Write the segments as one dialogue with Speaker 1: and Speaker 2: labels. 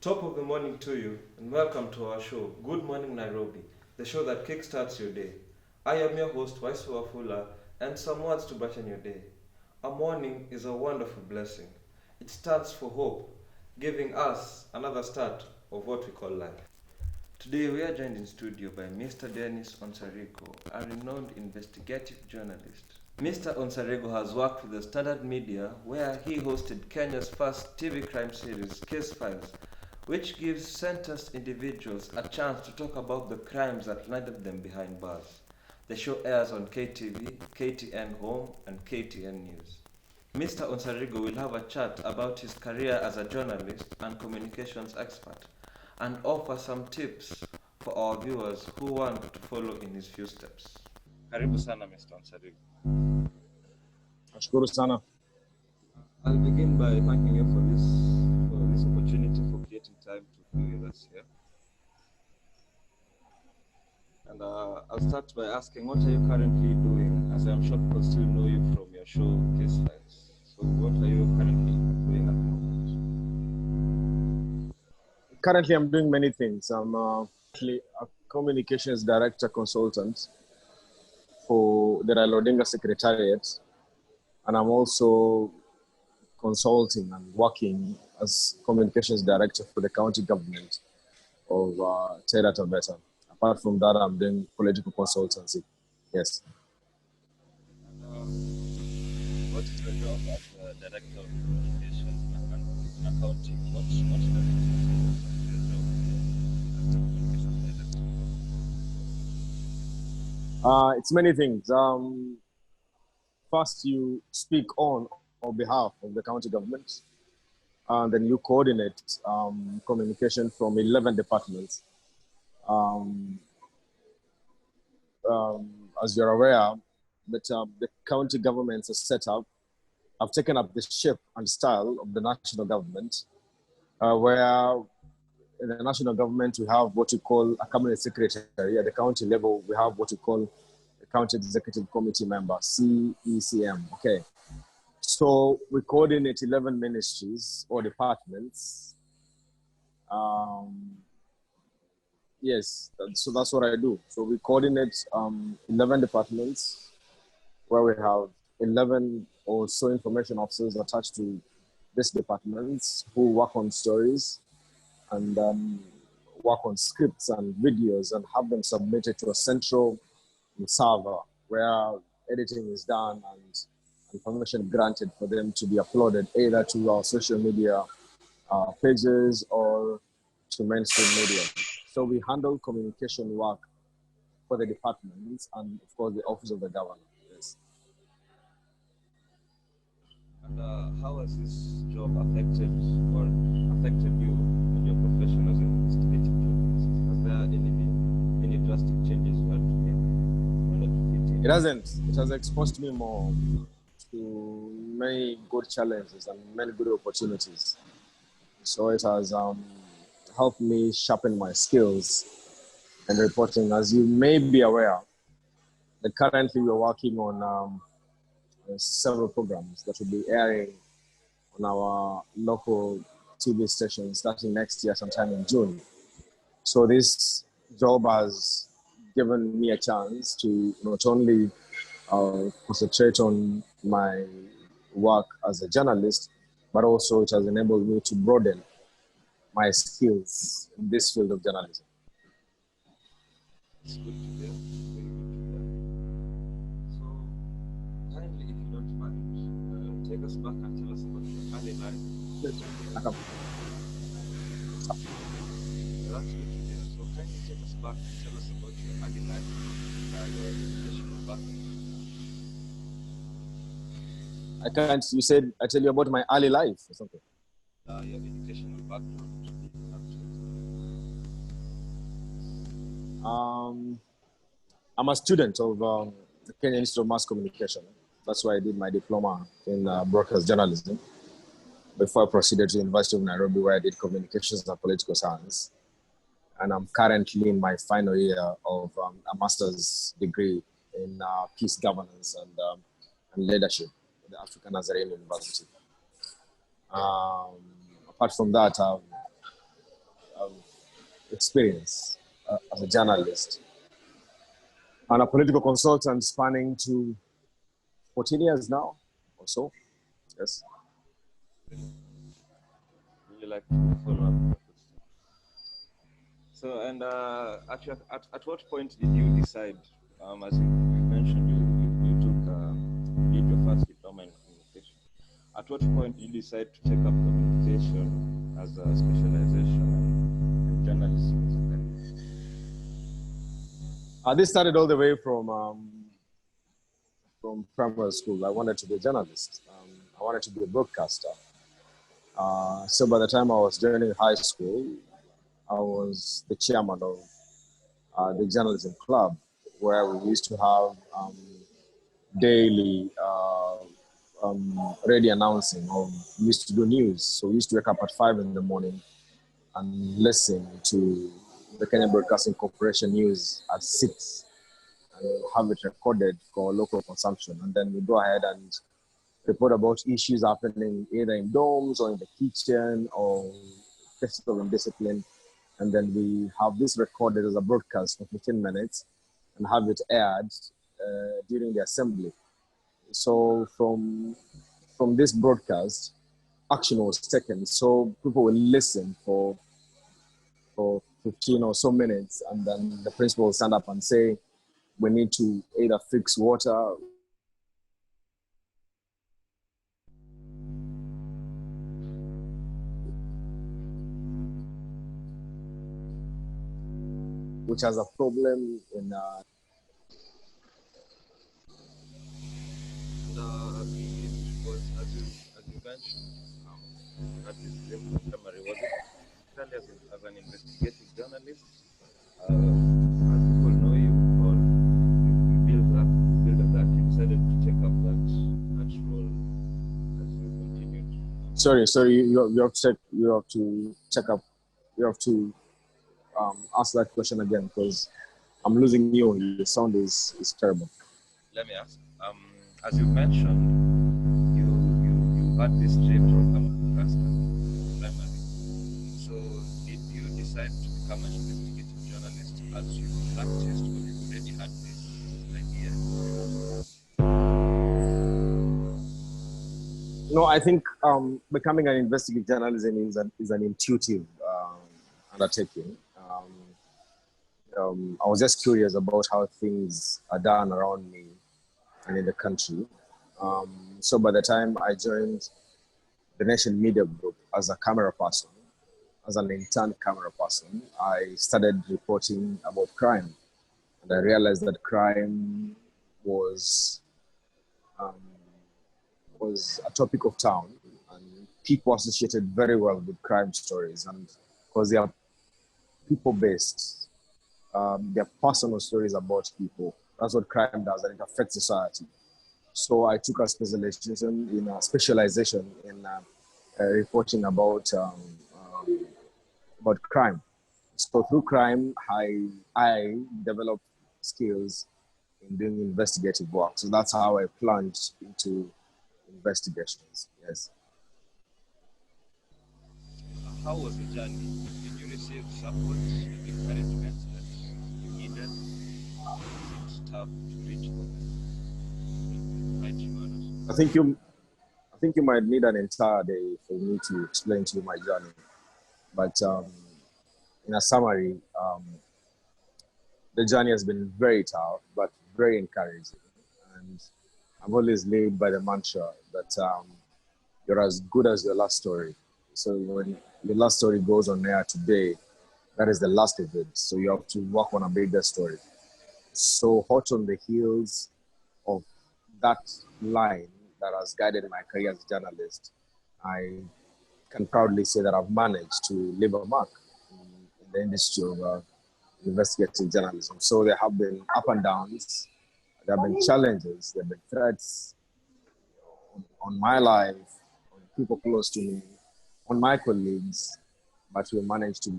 Speaker 1: Top of the morning to you, and welcome to our show, Good Morning Nairobi, the show that kickstarts your day. I am your host, Waisu Wafula, and some words to brighten your day. A morning is a wonderful blessing. It stands for hope, giving us another start of what we call life. Today we are joined in studio by Mr. Dennis Onsarigo, a renowned investigative journalist. Mr. Onsarigo has worked with the Standard Media, where he hosted Kenya's first TV crime series, Case Files, which gives sentenced individuals a chance to talk about the crimes that landed them behind bars. The show airs on KTV, KTN Home, and KTN News. Mr. Onsarigo will have a chat about his career as a journalist and communications expert and offer some tips for our viewers who want to follow in his footsteps. Karibu sana, Mr. Onsarigo.
Speaker 2: Nashukuru sana.
Speaker 1: I'll begin by thanking you for this opportunity, for creating time to be with us here. And I'll start by asking, what are you currently doing? As I'm sure people still know you from your show, Case Files. So what are you currently doing at the moment?
Speaker 2: Currently, I'm doing many things. I'm actually a communications director consultant for the Raila Odinga Secretariat. And I'm also consulting and working as communications director for the county government of Taita Taveta. Apart from that, I'm doing political consultancy. Yes.
Speaker 1: What is the job as the director of communications and accounting? What does it your job as the communications director?
Speaker 2: It's many things. First, you speak on behalf of the county government, and then you coordinate communication from 11 departments. As you're aware, that the county governments are set up, have taken up the shape and style of the national government, where in the national government we have what we call a cabinet secretary. At the county level, we have what we call a county executive committee member, CECM. Okay. So we coordinate 11 ministries or departments. Yes, so that's what I do. So we coordinate 11 departments where we have 11 or so information officers attached to these departments who work on stories and work on scripts and videos and have them submitted to a central server where editing is done and information granted for them to be uploaded either to our social media pages or to mainstream media. So we handle communication work for the departments and, of course, the office of the governor. Yes.
Speaker 1: And how has this job affected you and your profession as an investigative journalist? Has there been any drastic changes you had to make in order to fit in?
Speaker 2: It hasn't. It has exposed me more to many good challenges and many good opportunities. So it has helped me sharpen my skills in reporting. As you may be aware, that currently we're working on several programs that will be airing on our local TV station starting next year, sometime in June. So this job has given me a chance to not only concentrate on my work as a journalist, but also it has enabled me to broaden my skills in this field of journalism.
Speaker 1: It's good to hear. Very good to hear. So, kindly, if you don't mind, take us back and tell us about your early life.
Speaker 2: Okay.
Speaker 1: Yeah, that's good to hear. So, kindly take us back and tell us about your early life, your educational background.
Speaker 2: I can't, you said, I tell you about my early life or something.
Speaker 1: Your educational background.
Speaker 2: I'm a student of the Kenya Institute of Mass Communication. That's why I did my diploma in broadcast journalism before I proceeded to the University of Nairobi, where I did communications and political science. And I'm currently in my final year of a master's degree in peace governance and leadership at the African Nazarene University. Apart from that, experience as a journalist and a political consultant spanning to 14 years now or so. Yes.
Speaker 1: Really like to follow up your question. So, and at what point did you decide, as you mentioned, you took, did your first diploma in communication. At what point did you decide to take up communication as a specialization and journalism as a career?
Speaker 2: This started all the way from primary school. I wanted to be a journalist. I wanted to be a broadcaster. So by the time I was joining high school, I was the chairman of the journalism club, where we used to have daily radio announcing. We used to do news. So we used to wake up at 5 in the morning and listen to the Kenya Broadcasting Corporation news at 6 and have it recorded for local consumption. And then we go ahead and report about issues happening either in dorms or in the kitchen or cases of indiscipline. And then we have this recorded as a broadcast for 15 minutes and have it aired during the assembly. So from this broadcast, action was taken. So people will listen for 15 or so minutes, and then the principal will stand up and say, we need to either fix water, which has a problem in
Speaker 1: It was, as you mentioned, at this dream from primary, was it especially as an investigative journalist? As people know you, or you build up that, you decided to take up that role as you continued?
Speaker 2: sorry, you have to check up, you have to ask that question again because I'm losing you. The sound is terrible.
Speaker 1: Let me ask. As you mentioned, you had this dream to become a broadcaster primary. So did you decide to become an investigative journalist as you practiced, or you already had this idea?
Speaker 2: No, I think becoming an investigative journalism is an intuitive undertaking. I was just curious about how things are done around me and in the country. So by the time I joined the Nation Media Group as a camera person, as an intern camera person, I started reporting about crime. And I realized that crime was um, was a topic of town, and people associated very well with crime stories, and because they are people based, they're personal stories about people. That's what crime does, and it affects society. So I took a specialization in reporting about crime. So through crime, I developed skills in doing investigative work. So that's how I plunged into investigations. Yes.
Speaker 1: How was the journey? Did you receive support and encouragement that you needed? Was it tough to reach those right rewarders?
Speaker 2: I think you might need an entire day for me to explain to you my journey. But in a summary, the journey has been very tough, but very encouraging. And I've always lived by the mantra that you're as good as your last story. So when your last story goes on air today, that is the last of it. So you have to work on a bigger story. So hot on the heels of that line that has guided my career as a journalist, I can proudly say that I've managed to leave a mark in the industry of investigative journalism. So there have been up and downs, there have been challenges, there have been threats on my life, on people close to me, on my colleagues, but we managed to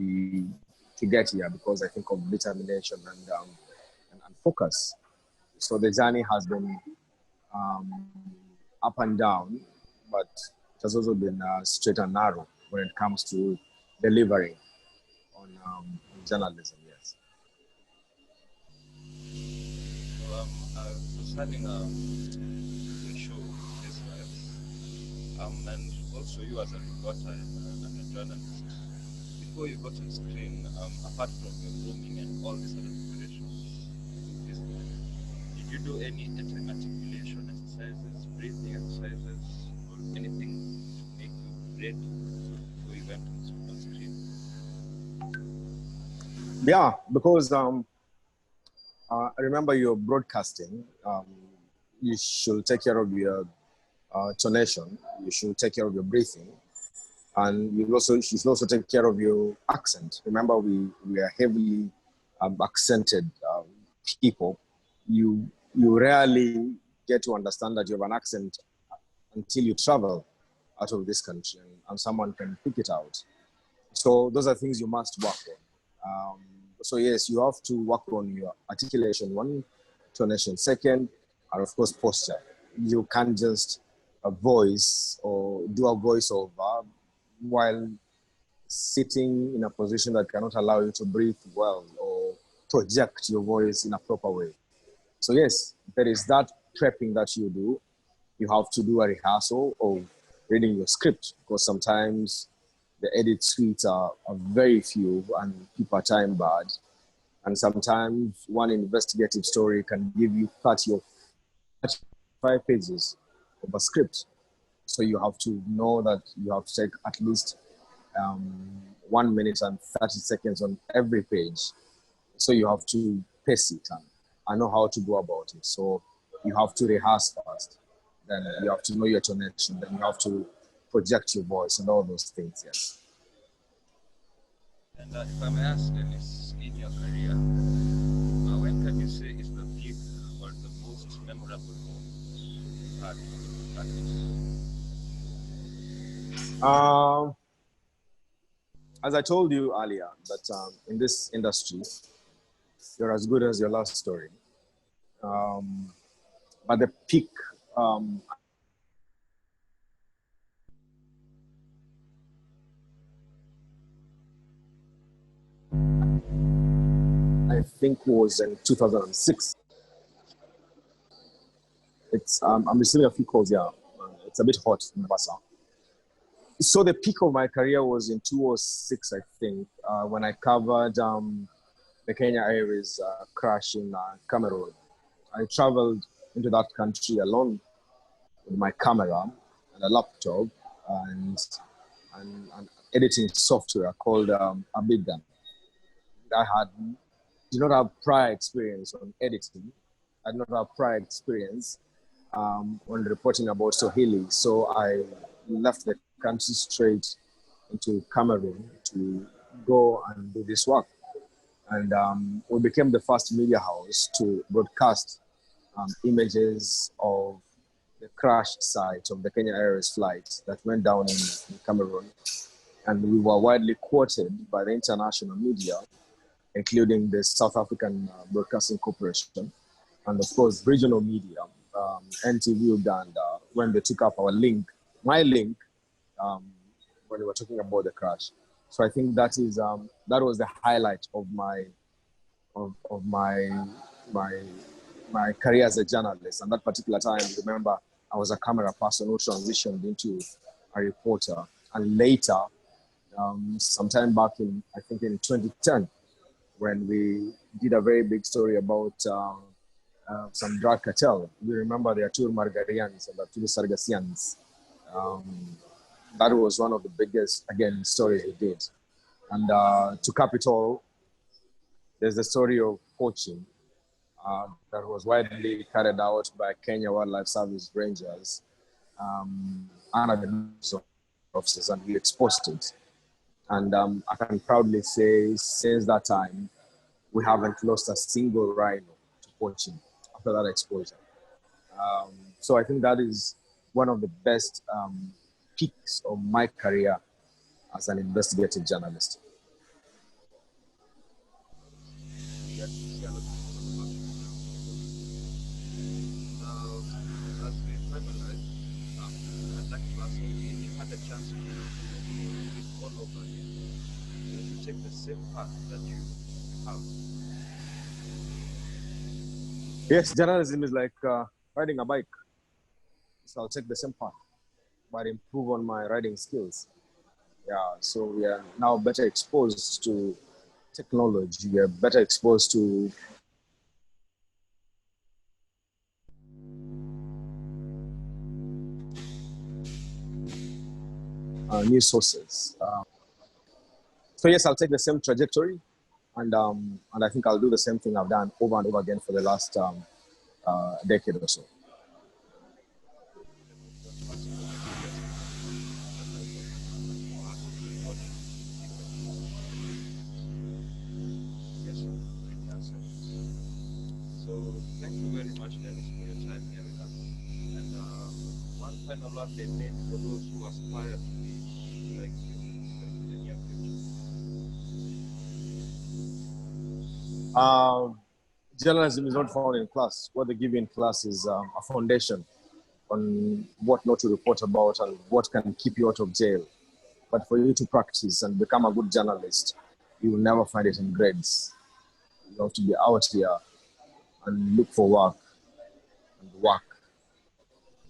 Speaker 2: get here because I think of determination and focus. So the journey has been um, up and down, but it has also been straight and narrow when it comes to delivering on journalism. Yes.
Speaker 1: So, concerning the show, Case Files, and also you as a reporter and a journalist, before you got on screen, apart from your grooming and all these other preparations in this life, did you do any articulation exercises, breathing exercises, or anything to make you ready before you went on screen?
Speaker 2: Yeah, because remember you're broadcasting. You should take care of your tonation. You should take care of your breathing, and you should also take care of your accent. Remember, we are heavily accented people. You rarely get to understand that you have an accent until you travel out of this country, and someone can pick it out. So those are things you must work on. So yes, you have to work on your articulation, one, tonation, second, and of course posture. You can't just voice or do a voiceover while sitting in a position that cannot allow you to breathe well or project your voice in a proper way. So yes, there is that prepping that you do. You have to do a rehearsal of reading your script because sometimes the edit suites are very few and people are time bad. And sometimes one investigative story can give you 30 or 35 pages of a script. So you have to know that you have to take at least 1 minute and 30 seconds on every page. So you have to pace it and know how to go about it. So you have to rehearse first. Then you have to know your tonation. Then you have to project your voice and all those things. Yes.
Speaker 1: And if I may ask, Dennis, in your career, when can you say is the peak or the most memorable moment you've had in practice?
Speaker 2: As I told you earlier, that in this industry, you're as good as your last story. But the peak, um, I think was in 2006. I'm receiving a few calls. Yeah, it's a bit hot in Mombasa. So the peak of my career was in 2006, I think, when I covered the Kenya Airways crash in Cameroon. I traveled into that country alone with my camera and a laptop and an editing software called Abigan. I did not have prior experience on editing. I did not have prior experience on reporting about Swahili. So I left the country straight into Cameroon to go and do this work. And we became the first media house to broadcast images of the crash site of the Kenya Airways flight that went down in Cameroon. And we were widely quoted by the international media, including the South African Broadcasting Corporation, and of course, regional media, NTV Uganda, when they took up my link, um, when they were talking about the crash. So I think that was the highlight of of my my career as a journalist. And that particular time, remember, I was a camera person who transitioned into a reporter. And later, sometime back I think in 2010, when we did a very big story about some drug cartel. We remember the Atur Margarians and the Atur Sargassians. Um, that was one of the biggest, again, stories we did. And to cap it all, there's the story of poaching that was widely carried out by Kenya Wildlife Service Rangers under the officers, and we exposed it. And I can proudly say, since that time, we haven't lost a single rhino to poaching after that exposure. So I think that is one of the best peaks of my career as an investigative journalist.
Speaker 1: Yes, we are looking forward to working with you. As we finalize, I'd like to ask you if you had a chance to do it all over again, to take the same path that you have?
Speaker 2: Yes, journalism is like riding a bike. So I'll take the same path, but improve on my riding skills. Yeah, so we are now better exposed to technology. We are better exposed to news sources. So yes, I'll take the same trajectory, and I think I'll do the same thing I've done over and over again for the last decade or so.
Speaker 1: So thank you very much, Dennis, for your time here with us. And one final word they made for those who aspire to be like you in the near future.
Speaker 2: Journalism is not found in class. What they give you in class is a foundation on what not to report about and what can keep you out of jail. But for you to practice and become a good journalist, you will never find it in grades. You have to be out here and look for work and work,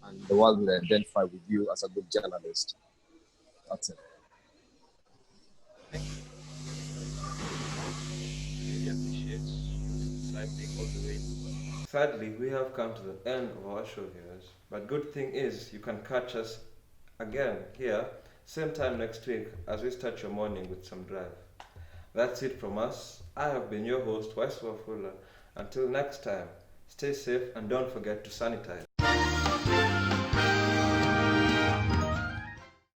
Speaker 2: and the world will identify with you as a good journalist. That's it.
Speaker 1: Thank you. Really appreciate you cycling all the way. Sadly, we have come to the end of our show here. But good thing is you can catch us again here, same time next week as we start your morning with some drive. That's it from us. I have been your host, Waisu Wafula. Until next time, stay safe and don't forget to sanitize.